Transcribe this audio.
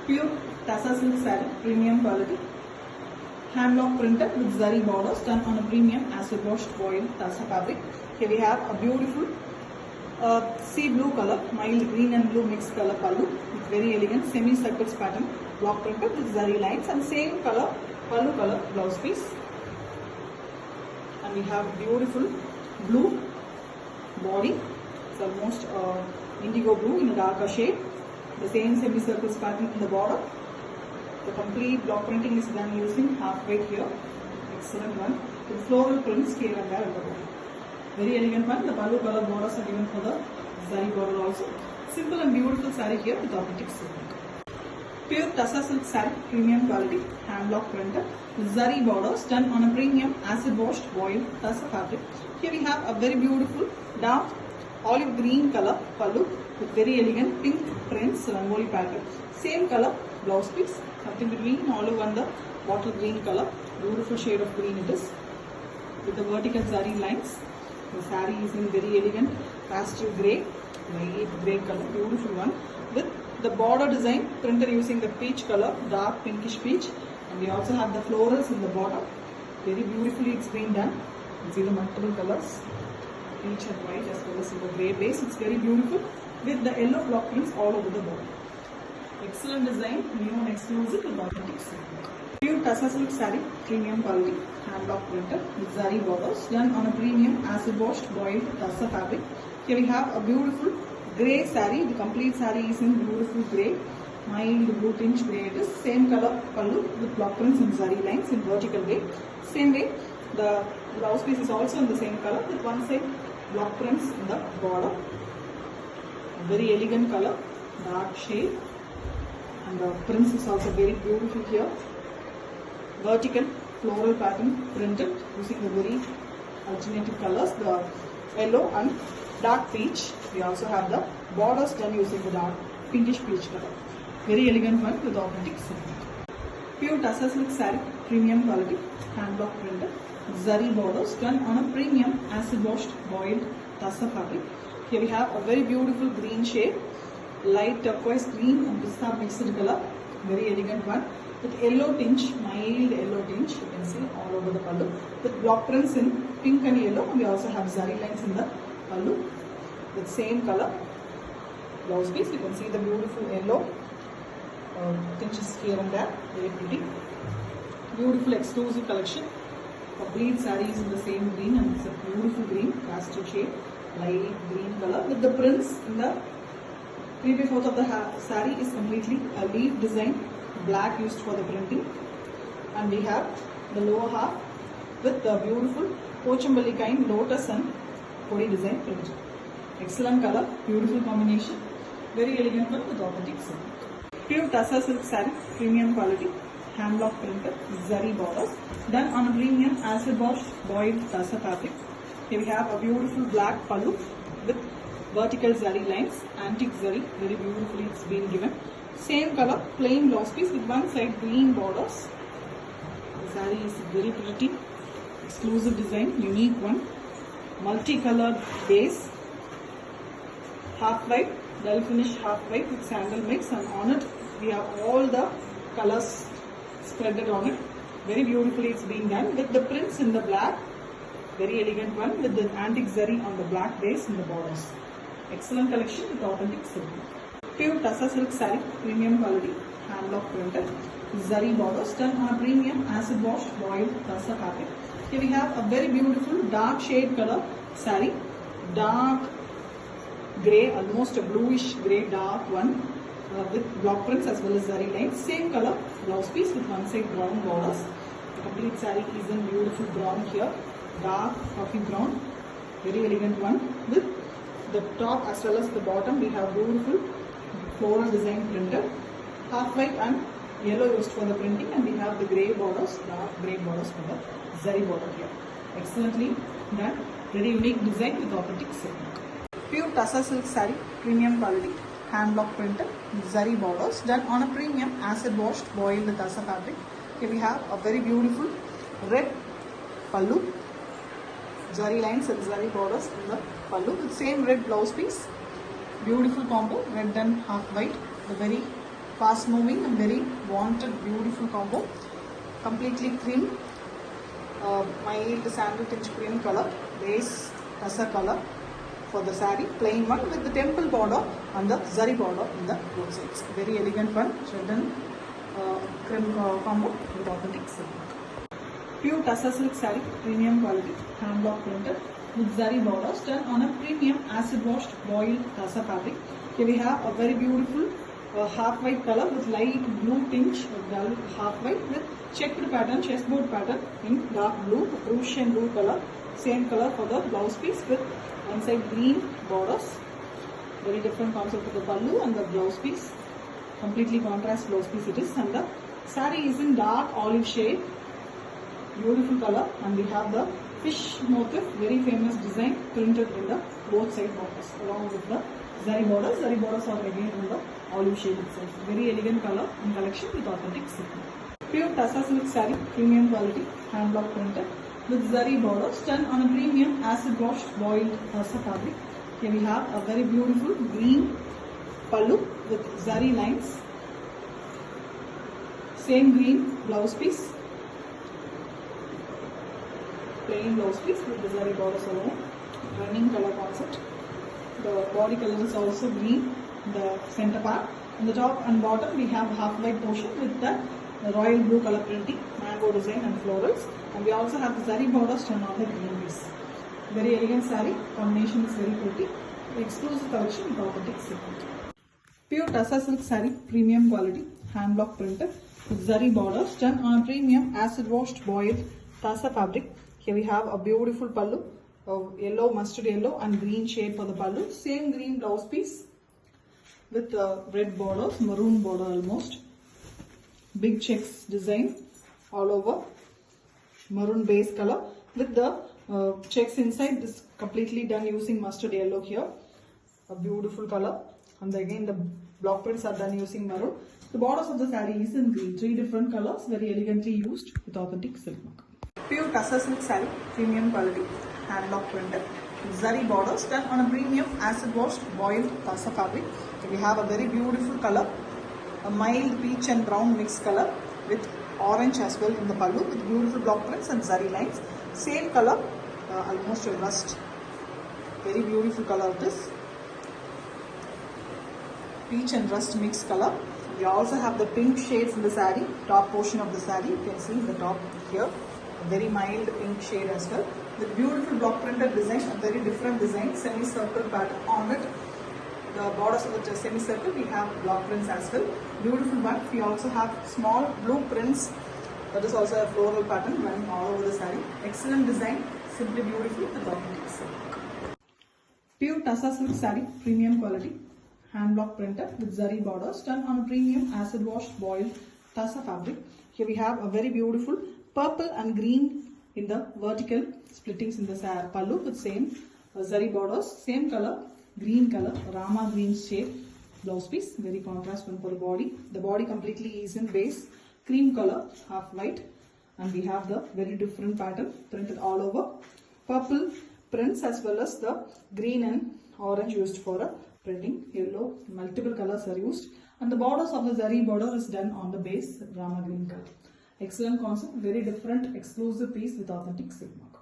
Pure Tassa silk saree, premium quality. Hand block printed with zari borders done on a premium acid washed boiled Tassa fabric. Here we have a beautiful sea blue color, mild green and blue mixed color pallu with very elegant semi-circles pattern, block printed with zari lines, and same color pallu color blouse piece. And we have beautiful blue body. It's almost indigo blue in a darker shade. The same semicircles pattern in the border. The complete block printing is done using half weight here. Excellent one. With floral prints here and there in the border. Very elegant one. The pallu color borders are given for the zari border also. Simple and beautiful saree here with authentic silk. Pure Tassa silk saree, premium quality, hand block printed, zari borders done on a premium acid washed boiled Tassa fabric. Here we have a very beautiful dark olive green color pallu with very elegant pink prints, rangoli pattern. Same color blouse piece, something between olive and the bottle green color. Beautiful shade of green it is with the vertical zari lines. The saree is in very elegant pastel grey, light grey color, beautiful one with the border design printed using the peach color, dark pinkish peach, and we also have the florals in the border. Very beautifully it's been done. You see the multiple colors, peach and white as well as in the grey base. It's very beautiful with the yellow block prints all over the border. Excellent design, new and exclusive with authentic silk. Pure Tassa silk saree, premium quality, hand block printed with zari borders done on a premium acid washed boiled Tassa fabric. Here we have a beautiful grey saree. The complete saree is in beautiful grey, mild blue tinge grey. It is same color pallu with block prints and zari lines in vertical way. Same way, the blouse piece is also in the same color with one side block prints in the border. Very elegant color, dark shade, and the prints is also very beautiful here. Vertical floral pattern printed using the very alternative colors, the yellow and dark peach. We also have the borders done using the dark pinkish peach color. Very elegant one with authentic silk. Pure Tassa silk saree, premium quality, hand block printed, zari borders done on a premium acid washed boiled Tassa fabric. Here we have a very beautiful green shade, light turquoise green and pista mixed color. Very elegant one with yellow tinge, mild yellow tinge. You can see all over the pallu with block prints in pink and yellow. We also have zari lines in the pallu with same color blouse piece. You can see the beautiful yellow tinges here and there. Very pretty. Beautiful exclusive collection. Complete sarees in the same green, and it's a beautiful green pastel shade, light green color with the prints in the 3/4 of the saree is completely a leaf design, black used for the printing, and we have the lower half with the beautiful Pochambali kind lotus and Kodi design print. Excellent color, beautiful combination, very elegant one with authentic silk. Pure Tassa silk saree, premium quality, hand block printed, zari borders, done on a premium acid washed boiled Tassa fabric. Here we have a beautiful black pallu with vertical zari lines, antique zari, very beautifully it's been given. Same color, plain blouse piece with one side green borders. The saree is very pretty, exclusive design, unique one, multicolored base, half white, dull finish half white with sandal mix, and on it we have all the colors spreaded on it. Very beautifully it's been done with the prints in the black. Very elegant one with the antique zari on the black base in the borders. Excellent collection with authentic silk. Pure Tassa silk saree, premium quality, hand block printed, zari borders done on a premium acid washed boiled Tassa fabric. Here we have a very beautiful dark shade color saree, dark grey, almost a bluish grey dark one with block prints as well as zari lines. Same color blouse piece with one side brown borders. The complete saree is in beautiful brown here, dark coffee brown, very elegant one with the top as well as the bottom. We have beautiful floral design printed, half white and yellow used for the printing, and we have the grey borders, dark grey borders for the zari border here. Excellently done, very unique design with authentic silk. Pure Tassa silk saree, premium quality, hand block printed, zari borders done on a premium acid washed boiled Tassa fabric. Here we have a very beautiful red pallu, zari lines and zari borders in the pallu with same red blouse piece. Beautiful combo, red and half white, the very fast moving and very wanted beautiful combo. Completely cream, mild sandal tinge cream color, base tussar color for the saree, plain one with the temple border and the zari border in the both sides. Very elegant one, red and cream combo with authentic silk. Pure tussar silk saree, premium quality, hand block printed with zari borders done on a premium acid washed boiled tussar fabric. Here we have a very beautiful half white color with light blue tinge, dull half white with checked pattern, chessboard pattern in dark blue, Prussian blue color. Same color for the blouse piece with one side green borders. Very different concept for the pallu and the blouse piece. Completely contrast blouse piece it is, and the saree is in dark olive shade. Beautiful color, and we have the fish motif, very famous design printed in the both side borders along with the zari borders. Zari borders are again in the olive shade itself. Very elegant color in collection with authentic silk. Pure tussar silk saree, premium quality, hand block printed with zari borders done on a premium acid washed boiled tussar fabric. Here we have a very beautiful green pallu with zari lines. Same green blouse piece. Plain blouse piece with the zari borders alone. Running color concept. The body color is also green, the center part. On the top and bottom we have half white portion with the royal blue color printing, mango design and florals. And we also have the zari borders done on the green piece. Very elegant saree, combination is very pretty. Exclusive collection with authentic silk. Pure tussar silk saree, premium quality, hand block printed with zari borders done on a premium acid washed boiled tussar fabric. Here we have a beautiful pallu, yellow, mustard yellow and green shade for the pallu. Same green blouse piece with red borders, maroon border almost. Big checks design all over. Maroon base color with the checks inside. This completely done using mustard yellow here. A beautiful color. And again the block prints are done using maroon. The borders of the saree is in green. 3 different colors, very elegantly used with authentic silk mark. Pure tussar silk saree, premium quality, hand block printed, zari borders done on a premium acid washed boiled tussar fabric. We have a very beautiful color, a mild peach and brown mixed color with orange as well in the pallu with beautiful block prints and zari lines. Same color, almost a rust. Very beautiful color of this. Peach and rust mixed color. We also have the pink shades in the saree, top portion of the saree. You can see in the top here. Very mild pink shade as well with beautiful block printed design, a very different design, semicircle pattern on it. The borders of the semicircle we have block prints as well. Beautiful one. We also have small blue prints. That is also a floral pattern running all over the saree. Excellent design, simply beautiful with authentic silk. Pure tussar silk saree, premium quality, hand block printed with zari borders done on a premium acid washed boiled tussar fabric. Here we have a very beautiful purple and green in the vertical splittings in the pallu with same zari borders, same color, green color, rama green shade blouse piece, very contrast one for the body. The body completely is in base, cream color, half white, and we have the very different pattern printed all over. Purple prints as well as the green and orange used for a printing, yellow, multiple colors are used, and the borders of the zari border is done on the base rama green color. Excellent concept, very different exclusive piece with authentic silk mark.